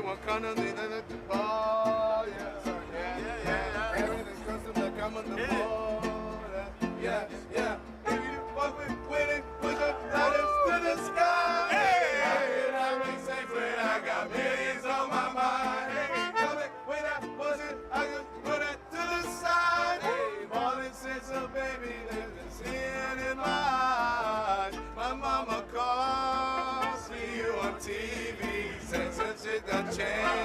want kind of thing at the ball, yeah. Everything's custom like I'm on the ball, yeah. If you fuck with it, push up letters to the sky. Hey, how can I make sex when I got millions on my mind? Hey, tell me when I was it, I can put it to the side. Hey, ballin' since a baby, there's a sin in my eyes. My mama calls, see you on TV, said some shit done changed.